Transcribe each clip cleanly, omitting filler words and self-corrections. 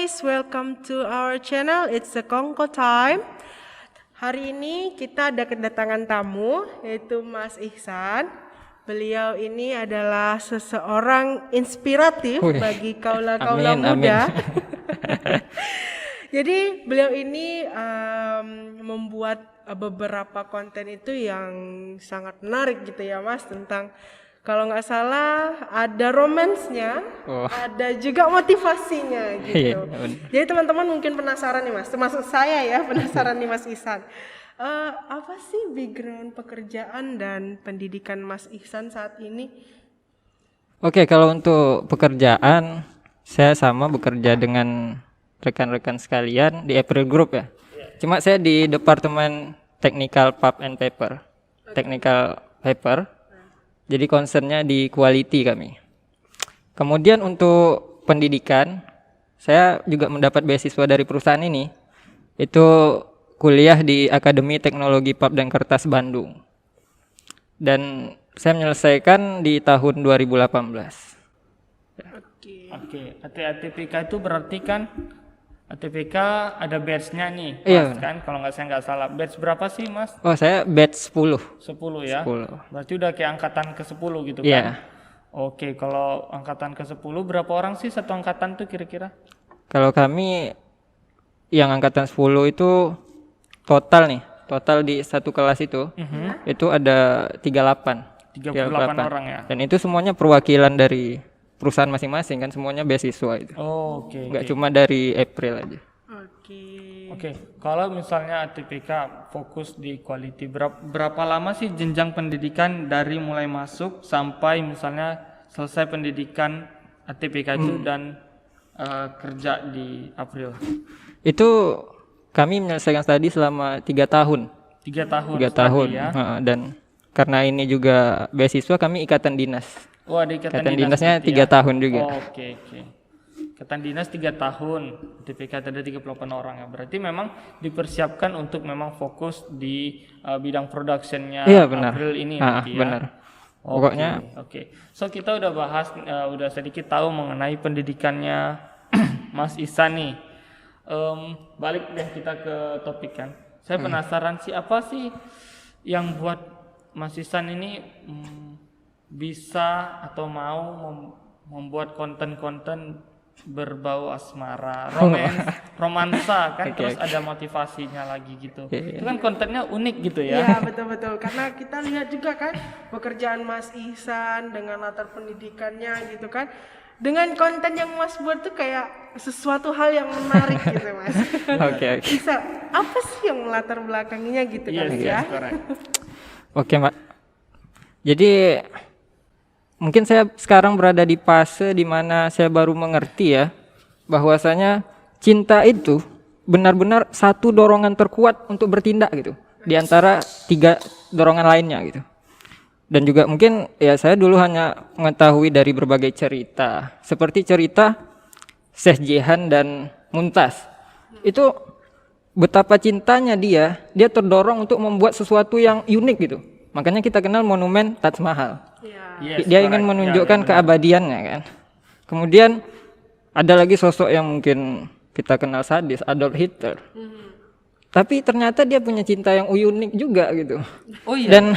guys, welcome to our channel. It's the Kongko time. Hari ini kita ada kedatangan tamu, yaitu Mas Ihsan. Beliau ini adalah seseorang inspiratif bagi kaula-kaula muda. Jadi beliau ini membuat beberapa konten itu yang sangat menarik gitu ya Mas, tentang kalau nggak salah ada romansnya, ada juga motivasinya gitu. Jadi teman-teman mungkin penasaran nih Mas, termasuk saya ya penasaran nih Mas Ihsan. Apa sih background pekerjaan dan pendidikan Mas Ihsan saat ini? Oke, kalau untuk pekerjaan saya sama bekerja dengan rekan-rekan sekalian di April Group ya. Cuma saya di Departemen Technical Pulp and Paper. Technical Paper. Jadi concernnya di quality kami. Kemudian untuk pendidikan, saya juga mendapat beasiswa dari perusahaan ini. Itu kuliah di Akademi Teknologi Pulp dan Kertas Bandung. Dan saya menyelesaikan di tahun 2018. Oke. ATPK itu berarti kan ATPK ada batch-nya nih, Mas, iya, kan? Kalau saya nggak salah. Batch berapa sih, Mas? Oh, saya batch 10. 10 ya? 10. Berarti udah kayak angkatan ke-10 gitu kan? Iya. Oke, kalau angkatan ke-10 berapa orang sih satu angkatan tuh kira-kira? Kalau kami yang angkatan 10 itu total di satu kelas itu ada 38 orang ya? Dan itu semuanya perwakilan dari perusahaan masing-masing kan, semuanya beasiswa itu. Oke. Nggak cuma dari April aja. Oke. Kalau misalnya ATPK fokus di quality, berapa lama sih jenjang pendidikan dari mulai masuk sampai misalnya selesai pendidikan ATPK itu dan kerja di April? Itu kami menyelesaikan studi selama 3 tahun. 3 tahun. 3 tahun. Ya? Dan karena ini juga beasiswa, kami ikatan dinas. Oh, ada ikatan dinasnya gitu 3 tahun juga. Oke. Ikatan dinas 3 tahun, TPK ada 38 orang ya. Berarti memang dipersiapkan untuk memang fokus di bidang productionnya April ini ya. Benar. Pokoknya Oke. So kita udah bahas, udah sedikit tahu mengenai pendidikannya Mas Ihsan nih. Balik deh kita ke topik kan. Saya penasaran sih, apa sih yang buat Mas Ihsan ini bisa atau mau membuat konten-konten berbau asmara, romansa kan, terus ada motivasinya lagi gitu. Itu kan kontennya unik gitu ya. Iya, betul. Karena kita lihat juga kan pekerjaan Mas Ihsan dengan latar pendidikannya gitu kan. Dengan konten yang Mas buat tuh kayak sesuatu hal yang menarik gitu Mas. Oke. Bisa apa sih yang melatar belakanginya gitu kan ya? Oke, Mbak. Jadi mungkin saya sekarang berada di fase di mana saya baru mengerti ya bahwasanya cinta itu benar-benar satu dorongan terkuat untuk bertindak gitu di antara 3 dorongan lainnya gitu. Dan juga mungkin ya saya dulu hanya mengetahui dari berbagai cerita seperti cerita Syekh Jehan dan Muntas. Itu betapa cintanya dia terdorong untuk membuat sesuatu yang unik gitu. Makanya kita kenal monumen Taj Mahal. Dia ingin menunjukkan keabadiannya kan. Kemudian ada lagi sosok yang mungkin kita kenal sadis, Adolf Hitler. Tapi ternyata dia punya cinta yang unik juga gitu. Oh iya. Dan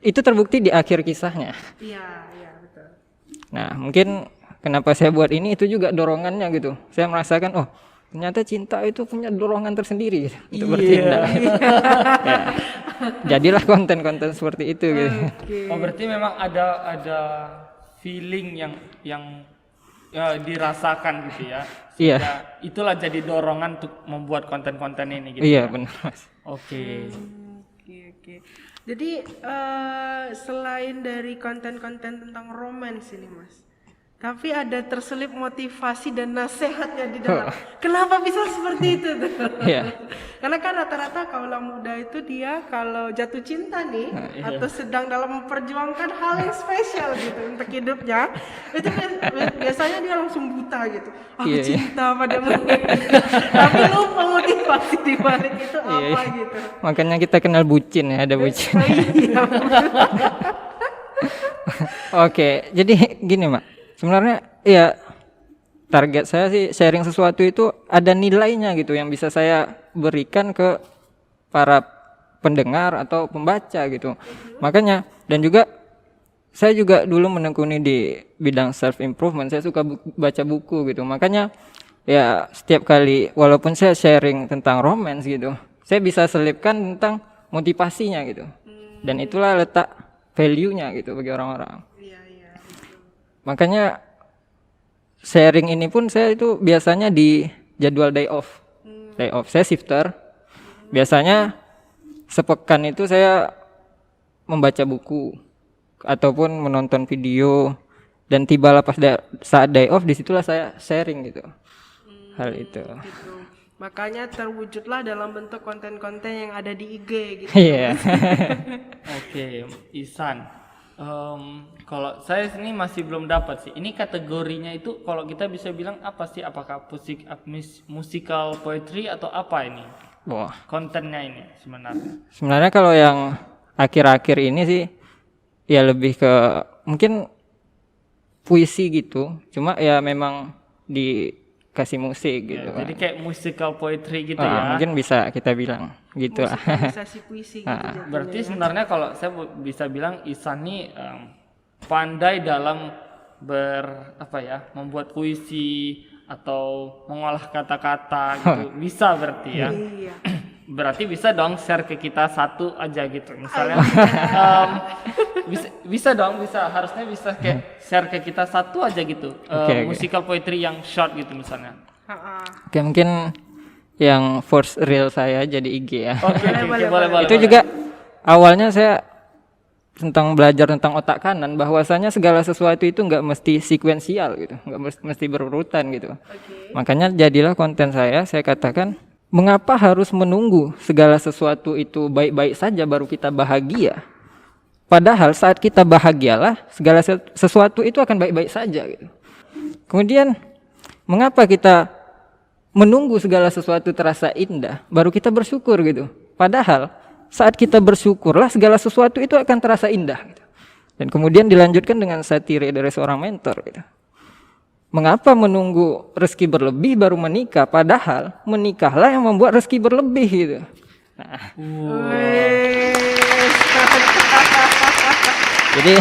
itu terbukti di akhir kisahnya. Iya, betul. Nah, mungkin kenapa saya buat ini itu juga dorongannya gitu. Saya merasakan ternyata cinta itu punya dorongan tersendiri gitu, untuk bertindak. Ya. Jadilah konten-konten seperti itu gitu. Oh, berarti memang ada feeling yang dirasakan gitu ya. Iya. Itulah jadi dorongan untuk membuat konten-konten ini gitu. Iya, benar, Mas. Oke. Jadi selain dari konten-konten tentang romance ini Mas, tapi ada terselip motivasi dan nasihatnya di dalam. Kenapa bisa seperti itu tuh? Iya. Karena kan rata-rata kaula muda itu dia kalau jatuh cinta nih atau sedang dalam memperjuangkan hal yang spesial gitu untuk hidupnya, itu biasanya dia langsung buta gitu. Aku cinta padamu. Tapi lupa motivasi di balik itu apa gitu. Makanya kita kenal bucin ya, ada bucin. Iya. Oke, jadi gini Mak. Sebenarnya ya target saya sih sharing sesuatu itu ada nilainya gitu yang bisa saya berikan ke para pendengar atau pembaca gitu. Makanya dan juga saya juga dulu menekuni di bidang self improvement, saya suka baca buku gitu. Makanya ya setiap kali walaupun saya sharing tentang romance gitu, saya bisa selipkan tentang motivasinya gitu. Dan itulah letak value-nya gitu bagi orang-orang. Iya, iya. Makanya sharing ini pun saya itu biasanya di jadwal day off. Day off saya shifter. Biasanya sepekan itu saya membaca buku ataupun menonton video dan tibalah pas saat day off disitulah saya sharing gitu. Hal itu. Gitu. Makanya terwujudlah dalam bentuk konten-konten yang ada di IG gitu. Iya. Oke, Ihsan. Kalau saya ini masih belum dapat sih. Ini kategorinya itu kalau kita bisa bilang apa sih? Apakah musical poetry atau apa ini? Wah. Kontennya ini sebenarnya. Sebenarnya kalau yang akhir-akhir ini sih ya lebih ke mungkin puisi gitu. Cuma ya memang dikasih musik gitu. Ya, jadi kayak musical poetry gitu ya. Mungkin bisa kita bilang gitu lah. Musikalisasi puisi gitu. Berarti sebenarnya kalau saya bisa bilang Ihsan ini pandai dalam membuat puisi atau mengolah kata-kata gitu. Bisa berarti ya. Iya. Berarti bisa dong share ke kita satu aja gitu misalnya. Bisa dong, harusnya bisa kayak share ke kita satu aja gitu. Musical poetry yang short gitu misalnya. Oke, mungkin yang first real saya jadi IG ya. Oke, boleh. Itu juga awalnya saya belajar tentang otak kanan, bahwasanya segala sesuatu itu nggak mesti sekuensial gitu, nggak mesti berurutan gitu. Makanya jadilah konten saya katakan, mengapa harus menunggu segala sesuatu itu baik-baik saja baru kita bahagia? Padahal saat kita bahagialah segala sesuatu itu akan baik-baik saja gitu. Kemudian mengapa kita menunggu segala sesuatu terasa indah baru kita bersyukur gitu? Padahal saat kita bersyukurlah segala sesuatu itu akan terasa indah gitu. Dan kemudian dilanjutkan dengan satire dari seorang mentor gitu. Mengapa menunggu rezeki berlebih baru menikah? Padahal menikahlah yang membuat rezeki berlebih gitu. Nah. Jadi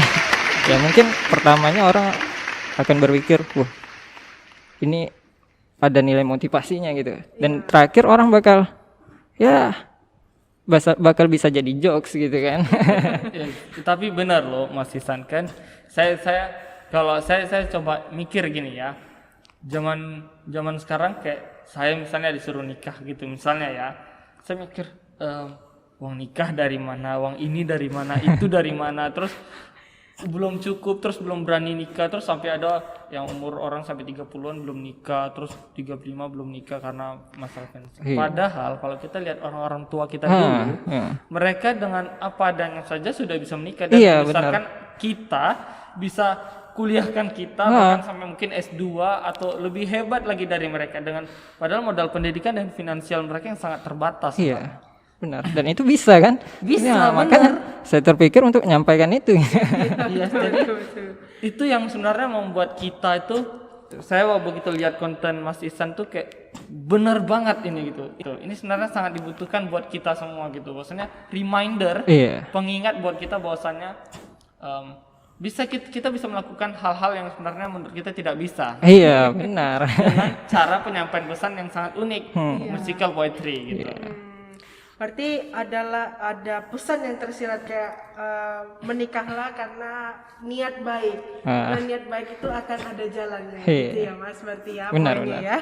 ya mungkin pertamanya orang akan berpikir, wah ini ada nilai motivasinya gitu. Dan terakhir orang bakal bisa jadi jokes gitu kan. Ya, tapi benar loh Mas Ihsan kan. Kalau saya coba mikir gini ya. Zaman sekarang kayak saya misalnya disuruh nikah gitu misalnya ya. Saya mikir uang nikah dari mana, uang ini dari mana, itu dari mana, terus belum cukup, terus belum berani nikah, terus sampai ada yang umur orang sampai 30-an belum nikah, terus 35 belum nikah karena masalah finansial. Padahal kalau kita lihat orang-orang tua kita dulu, mereka dengan apa adanya saja sudah bisa menikah dan membesarkan kita, bisa kuliahkan kita bahkan sampai mungkin S2 atau lebih hebat lagi dari mereka dengan padahal modal pendidikan dan finansial mereka yang sangat terbatas. Iya. Benar. Dan itu bisa kan? Bisa, ya, makanya saya terpikir untuk menyampaikan itu. Iya, jadi itu yang sebenarnya membuat kita itu, saya begitu lihat konten Mas Ihsan tuh kayak benar banget ini gitu. Ini sebenarnya sangat dibutuhkan buat kita semua gitu. Bahwasanya reminder, pengingat buat kita bahwasanya kita bisa melakukan hal-hal yang sebenarnya menurut kita tidak bisa. Iya, benar. Dengan cara penyampaian pesan yang sangat unik, musical poetry gitu. Berarti ada pesan yang tersirat kayak menikahlah karena niat baik. Dan niat baik itu akan ada jalannya. Gitu ya Mas, berarti ya. Benar. Ya.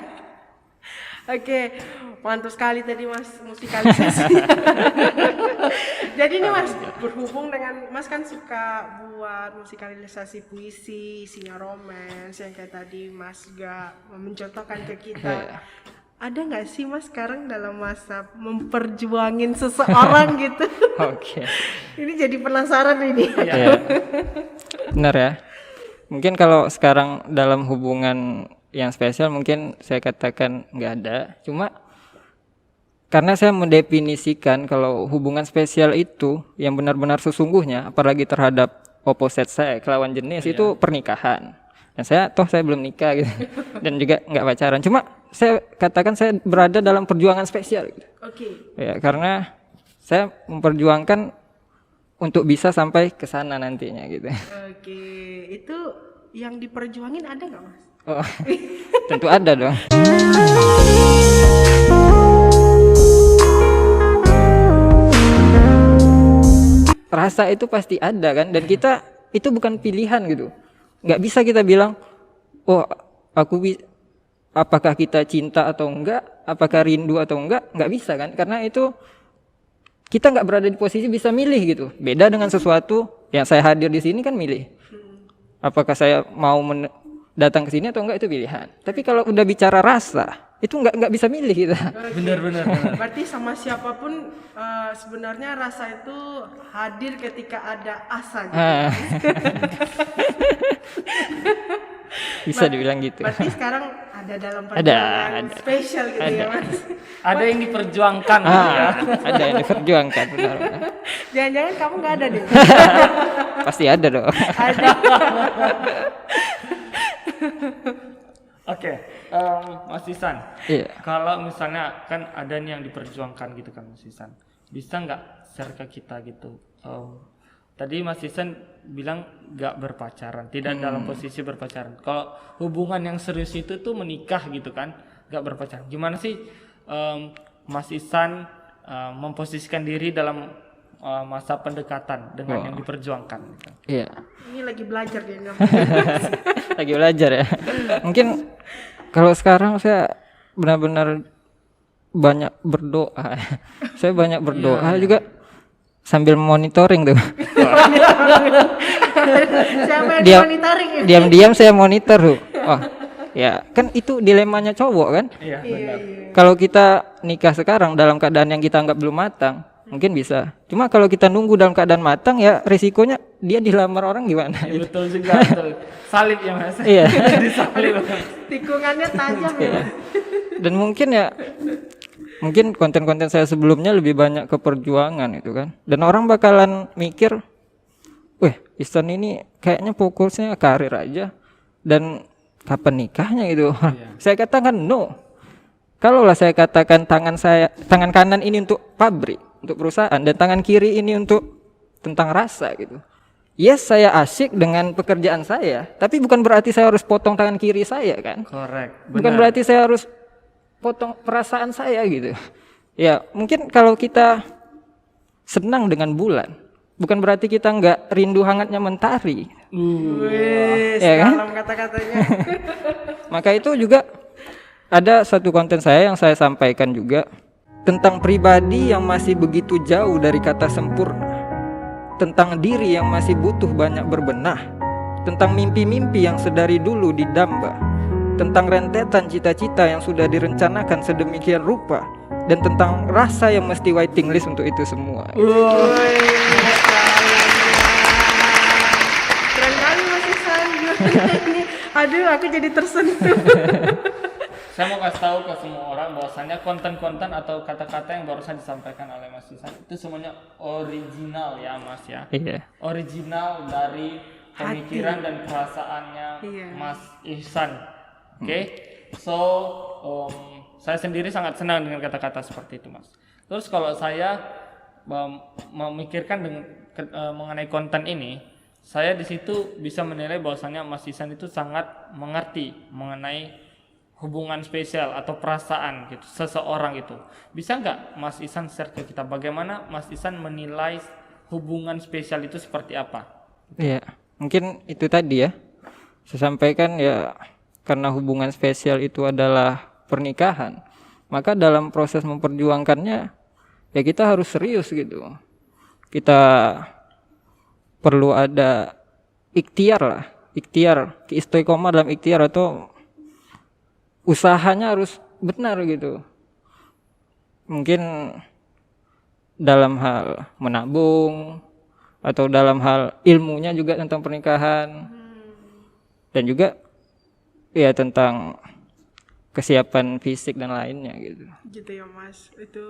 Oke, mantap sekali tadi Mas musikalisasi. Jadi ini Mas berhubung dengan Mas kan suka buat musikalisasi puisi, isinya romance yang kayak tadi Mas gak mencontohkan ke kita. Ada nggak sih Mas sekarang dalam masa memperjuangin seseorang gitu? Oke. Ini jadi penasaran ini. Benar ya. Mungkin kalau sekarang dalam hubungan yang spesial mungkin saya katakan nggak ada. Cuma karena saya mendefinisikan kalau hubungan spesial itu yang benar-benar sesungguhnya, apalagi terhadap opposite sex, lawan jenis itu pernikahan. Dan saya belum nikah gitu. Dan juga nggak pacaran. Cuma saya katakan saya berada dalam perjuangan spesial gitu. Ya, karena saya memperjuangkan untuk bisa sampai ke sana nantinya gitu. Itu yang diperjuangin ada nggak, Mas? Oh, tentu ada dong. Rasa itu pasti ada kan, dan kita itu bukan pilihan gitu. Nggak bisa kita bilang, oh apakah kita cinta atau enggak, apakah rindu atau enggak, nggak bisa kan, karena itu kita nggak berada di posisi bisa milih gitu. Beda dengan sesuatu yang saya hadir di sini kan milih. Apakah saya mau datang ke sini atau enggak itu pilihan. Tapi kalau udah bicara rasa, itu nggak bisa milih kita. Benar. Berarti sama siapapun sebenarnya rasa itu hadir ketika ada asa gitu. Bisa dibilang gitu. Berarti sekarang ada dalam perjuangan spesial gitu ya, Mas. Ada yang diperjuangkan gitu ya. Ada yang diperjuangkan, benar. Jangan-jangan kamu nggak ada deh. Pasti ada dong. Ada. Oke, Mas Ihsan. Iya. Kalau misalnya kan ada nih yang diperjuangkan gitu kan, Mas Ihsan. Bisa nggak share ke kita gitu? Tadi Mas Ihsan bilang nggak berpacaran, tidak dalam posisi berpacaran. Kalau hubungan yang serius itu tuh menikah gitu kan, nggak berpacaran. Gimana sih Mas Ihsan memposisikan diri dalam masa pendekatan dengan yang diperjuangkan? Gitu? Iya. Ini lagi belajar dia. Lagi belajar ya. Mungkin kalau sekarang saya benar-benar banyak berdoa. Saya banyak berdoa juga sambil monitoring tuh. Siapa yang monitoring? Diam-diam saya monitor tuh. Oh, ya kan itu dilemanya cowok kan. Iya benar. Kalau kita nikah sekarang dalam keadaan yang kita anggap belum matang, mungkin bisa. Cuma kalau kita nunggu dalam keadaan matang, ya risikonya dia dilamar orang gimana? Ya, betul juga. Betul. Salib ya Mas. Iya. Disalib. Tikungannya tajam ya. Dan mungkin konten-konten saya sebelumnya lebih banyak ke perjuangan itu kan. Dan orang bakalan mikir, weh, Ihsan ini kayaknya fokusnya karir aja dan kapan nikahnya gitu. Saya katakan no. Kalaulah saya katakan tangan kanan ini untuk pabrik, untuk perusahaan, dan tangan kiri ini untuk tentang rasa gitu. Yes, saya asik dengan pekerjaan saya, tapi bukan berarti saya harus potong tangan kiri saya kan. Correct. Bukan berarti saya harus potong perasaan saya gitu. Ya, mungkin kalau kita senang dengan bulan, bukan berarti kita nggak rindu hangatnya mentari. Wih, Ya kan? dalam kata-katanya. Maka itu juga ada satu konten saya yang saya sampaikan juga tentang pribadi yang masih begitu jauh dari kata sempurna, tentang diri yang masih butuh banyak berbenah, tentang mimpi-mimpi yang sedari dulu didamba, tentang rentetan cita-cita yang sudah direncanakan sedemikian rupa, dan tentang rasa yang mesti waiting list untuk itu semua. Keren kali Mas Ihsan. Aduh, aku jadi tersentuh. Saya mau kasih tahu ke semua orang bahwasanya konten-konten atau kata-kata yang barusan disampaikan oleh Mas Ihsan itu semuanya original ya Mas ya. Iya. Original dari pemikiran dan perasaannya Mas Ihsan. Oke. So saya sendiri sangat senang dengan kata-kata seperti itu Mas. Terus kalau saya memikirkan mengenai konten ini, saya di situ bisa menilai bahwasanya Mas Ihsan itu sangat mengerti mengenai hubungan spesial atau perasaan gitu seseorang itu. Bisa nggak Mas Ihsan share ke kita bagaimana Mas Ihsan menilai hubungan spesial itu seperti apa? Iya, mungkin itu tadi ya. Saya sampaikan ya, karena hubungan spesial itu adalah pernikahan, maka dalam proses memperjuangkannya ya kita harus serius gitu. Kita perlu ada ikhtiar lah, istiqomah dalam ikhtiar, atau usahanya harus benar gitu. Mungkin dalam hal menabung atau dalam hal ilmunya juga tentang pernikahan, dan juga ya tentang kesiapan fisik dan lainnya gitu. Gitu ya Mas, itu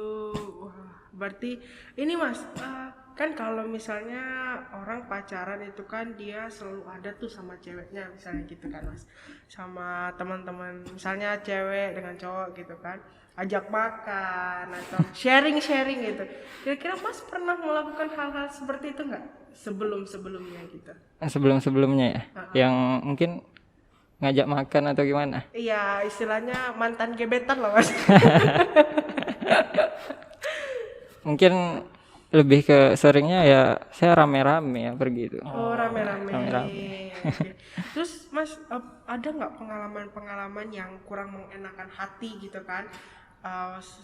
berarti ini Mas, kan kalau misalnya orang pacaran itu kan dia selalu ada tuh sama ceweknya misalnya gitu kan Mas, sama teman-teman, misalnya cewek dengan cowok gitu kan, ajak makan atau sharing-sharing gitu. Kira-kira Mas pernah melakukan hal-hal seperti itu nggak sebelum-sebelumnya gitu? Sebelum-sebelumnya ya, yang mungkin ngajak makan atau gimana? Iya, istilahnya mantan gebetan lah Mas. Mungkin lebih ke seringnya ya saya rame-rame ya pergi itu. Oh, rame-rame. Rame-rame. Oke. Terus Mas, ada nggak pengalaman-pengalaman yang kurang mengenakan hati gitu kan,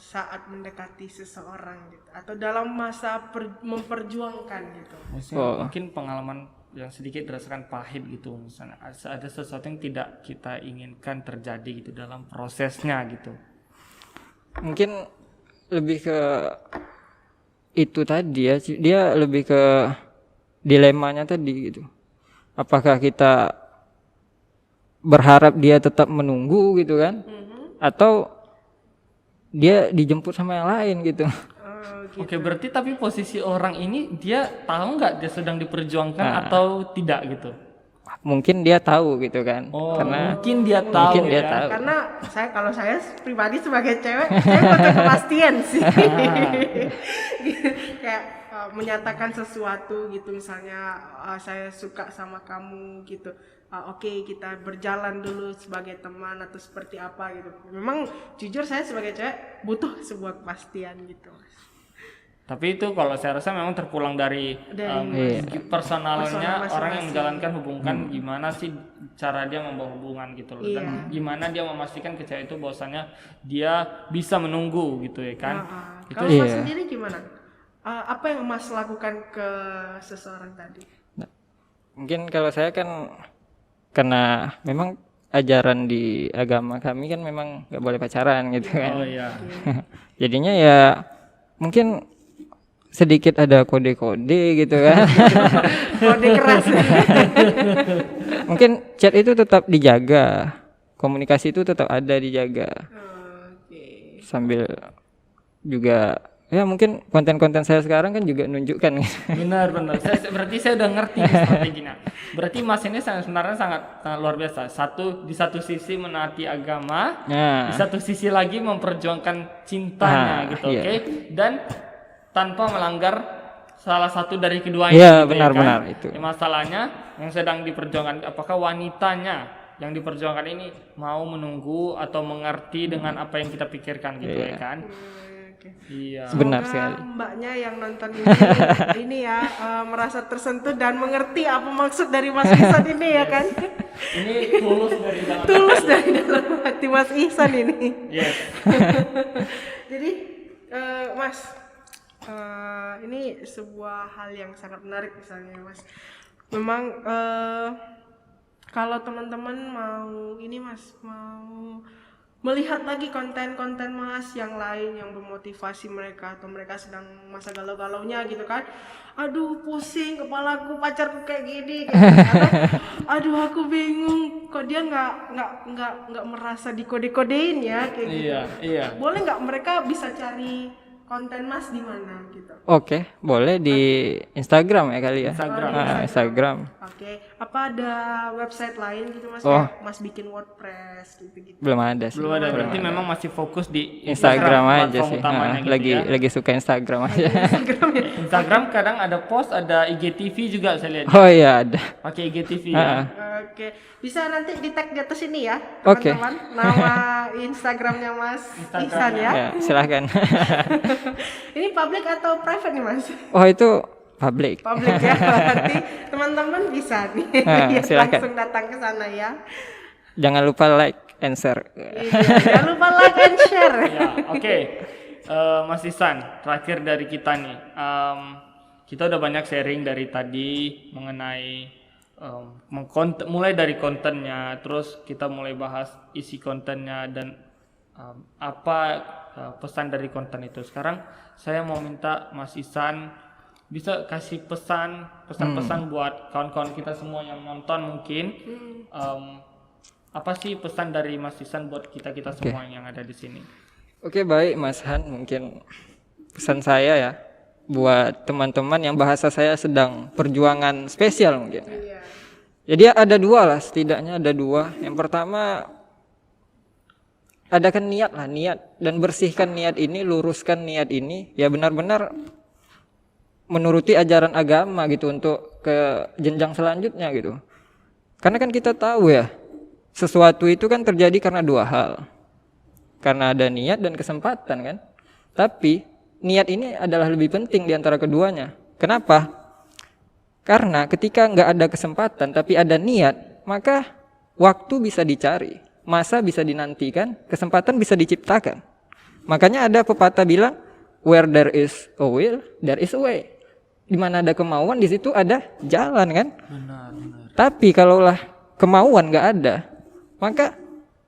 saat mendekati seseorang gitu, atau dalam masa memperjuangkan gitu? Maksudnya mungkin pengalaman yang sedikit dirasakan pahit gitu, misalnya ada sesuatu yang tidak kita inginkan terjadi gitu dalam prosesnya gitu. Mungkin lebih ke itu tadi ya, dia lebih ke dilemanya tadi gitu. Apakah kita berharap dia tetap menunggu gitu kan, atau dia dijemput sama yang lain gitu. Gitu. Oke, berarti tapi posisi orang ini dia tahu nggak dia sedang diperjuangkan atau tidak gitu? Mungkin dia tahu gitu kan, Oh, karena mungkin dia tahu mungkin dia ya. tahu. Karena kalau saya pribadi sebagai cewek, saya butuh kepastian sih. Kayak menyatakan sesuatu gitu, misalnya saya suka sama kamu gitu. Oke, kita berjalan dulu sebagai teman atau seperti apa gitu. Memang jujur saya sebagai cewek butuh sebuah kepastian gitu. Tapi itu kalau saya rasa memang terpulang dari personalnya orang yang menjalankan hubungan, gimana sih cara dia membawa hubungan gitu loh, dan gimana dia memastikan ke cewek itu bahwasanya dia bisa menunggu gitu ya kan. Kalau Mas sendiri gimana? Apa yang Mas lakukan ke seseorang tadi? Mungkin kalau saya kan karena memang ajaran di agama kami kan memang nggak boleh pacaran gitu kan. Oh iya. Jadinya ya mungkin sedikit ada kode-kode gitu kan. Kode keras. Mungkin chat itu tetap dijaga, komunikasi itu tetap ada dijaga. Sambil juga ya mungkin konten-konten saya sekarang kan juga nunjukkan gitu. Benar. Berarti saya udah ngerti strateginya. Berarti Mas ini sebenarnya sangat luar biasa. Di satu sisi menaati agama, di satu sisi lagi memperjuangkan cintanya gitu, oke? Dan tanpa melanggar salah satu dari keduanya. Iya, gitu, benar-benar kan? itu. Masalahnya yang sedang diperjuangkan, apakah wanitanya yang diperjuangkan ini mau menunggu atau mengerti dengan apa yang kita pikirkan gitu ya kan? Iya. Benar Semoga sekali. Mbaknya yang nonton ini ya merasa tersentuh dan mengerti apa maksud dari Mas Ihsan ini ya kan? Ini Tulus dari dalam hati Mas Ihsan ini. Yes. Jadi Mas, ini sebuah hal yang sangat menarik misalnya Mas. Memang kalau teman-teman mau ini Mas, mau melihat lagi konten-konten Mas yang lain yang memotivasi mereka, atau mereka sedang masa galau-galaunya gitu kan, aduh pusing kepalaku, pacarku kayak gini gitu. Aduh aku bingung kok dia nggak merasa dikode-kodein ya kayak gitu. Iya. Boleh nggak mereka bisa cari konten Mas di mana gitu? Oke, boleh di Instagram ya kali ya. Instagram. Oke, apa ada website lain gitu Mas? Oh. Kayak Mas bikin WordPress gitu-gitu. Belum ada sih. Belum ada. Berarti memang masih fokus di Instagram aja platform sih. utamanya gitu lagi ya. lagi suka Instagram aja. Instagram kadang ada post, ada IGTV juga saya lihat. Oh iya ada. Pakai IGTV ya. Oke, bisa nanti di tag di atas ini ya, Oke. teman-teman. Nama Instagramnya Mas Ihsan ya. Ya, silahkan. Ini public atau private nih Mas? Oh itu public. Public ya, berarti teman-teman bisa nih lihat silakan. langsung datang ke sana ya. Jangan lupa like and share. Iya, jangan lupa like and share. Ya, oke. Mas Ihsan, terakhir dari kita nih. Kita udah banyak sharing dari tadi mengenai mulai dari kontennya, terus kita mulai bahas isi kontennya dan apa pesan dari konten itu. Sekarang saya mau minta Mas Ihsan bisa kasih pesan-pesan buat kawan-kawan kita semua yang nonton mungkin, Apa sih pesan dari Mas Isan buat kita semua yang ada di sini? Oke, baik Mas Han, mungkin pesan saya ya buat teman-teman yang bahasa saya sedang perjuangan spesial mungkin. Iya. Jadi ada dua lah, setidaknya ada dua. Yang pertama, adakan niat lah, niat, dan bersihkan niat ini, luruskan niat ini, ya benar-benar menuruti ajaran agama gitu untuk ke jenjang selanjutnya gitu. Karena kan kita tahu ya, sesuatu itu kan terjadi karena dua hal. Karena ada niat dan kesempatan kan. Tapi niat ini adalah lebih penting di antara keduanya. Kenapa? Karena ketika nggak ada kesempatan tapi ada niat, maka waktu bisa dicari, masa bisa dinantikan, kesempatan bisa diciptakan. Makanya ada pepatah bilang, where there is a will, there is a way. Di mana ada kemauan, di situ ada jalan kan? Benar. Tapi kalaulah kemauan nggak ada, maka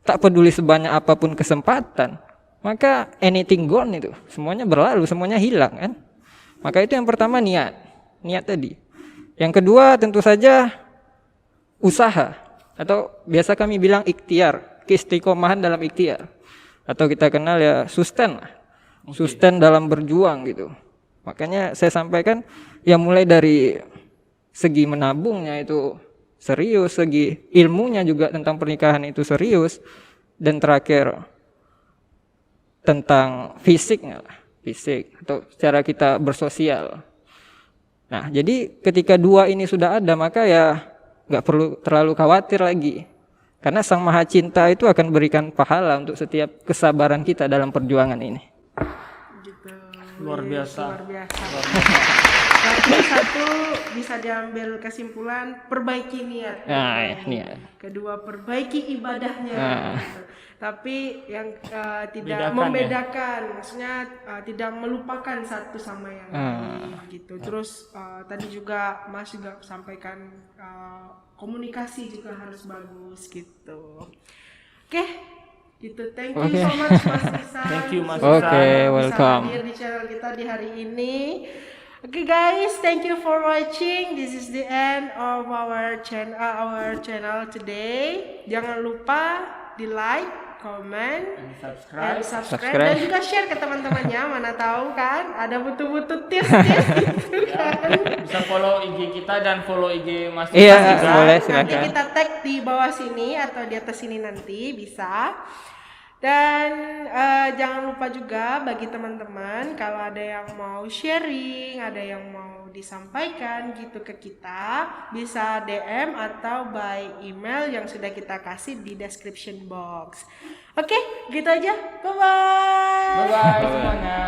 tak peduli sebanyak apapun kesempatan, maka anything gone itu, semuanya berlalu, semuanya hilang kan? Maka itu yang pertama niat tadi. Yang kedua tentu saja usaha, atau biasa kami bilang ikhtiar, keistiqomahan dalam ikhtiar, atau kita kenal ya susten, susten dalam berjuang gitu. Makanya saya sampaikan ya mulai dari segi menabungnya itu serius, segi ilmunya juga tentang pernikahan itu serius, dan terakhir tentang fisiknya, fisik atau cara kita bersosial. Nah, jadi ketika dua ini sudah ada, maka ya nggak perlu terlalu khawatir lagi, karena Sang Maha Cinta itu akan berikan pahala untuk setiap kesabaran kita dalam perjuangan ini. Gitu. Luar biasa. Luar biasa. Berarti satu bisa diambil kesimpulan, perbaiki niat. Nah, niat. Kedua, perbaiki ibadahnya. Nah. Gitu. Tapi yang tidak Bedakan membedakan, maksudnya tidak melupakan satu sama yang lain gitu. Terus tadi juga Mas juga sampaikan komunikasi juga harus bagus gitu. Oke. Gitu. Thank you so much Mas Isan. Thank you, Mas Isan. Bisa Welcome. hadir di channel kita di hari ini. Okay guys, thank you for watching. This is the end of our channel today. Jangan lupa di like, comment, and subscribe, dan juga share ke teman-temannya. Mana tahu kan ada butuh-butuh tips-tips gitu kan. Bisa follow IG kita dan follow IG Mas Iya, Isan juga. boleh, Nanti silakan. kita tag di bawah sini atau di atas sini nanti bisa. Dan jangan lupa juga bagi teman-teman kalau ada yang mau sharing, ada yang mau disampaikan gitu ke kita, bisa DM atau by email yang sudah kita kasih di description box. Oke, gitu aja. Bye-bye. Bye-bye semuanya.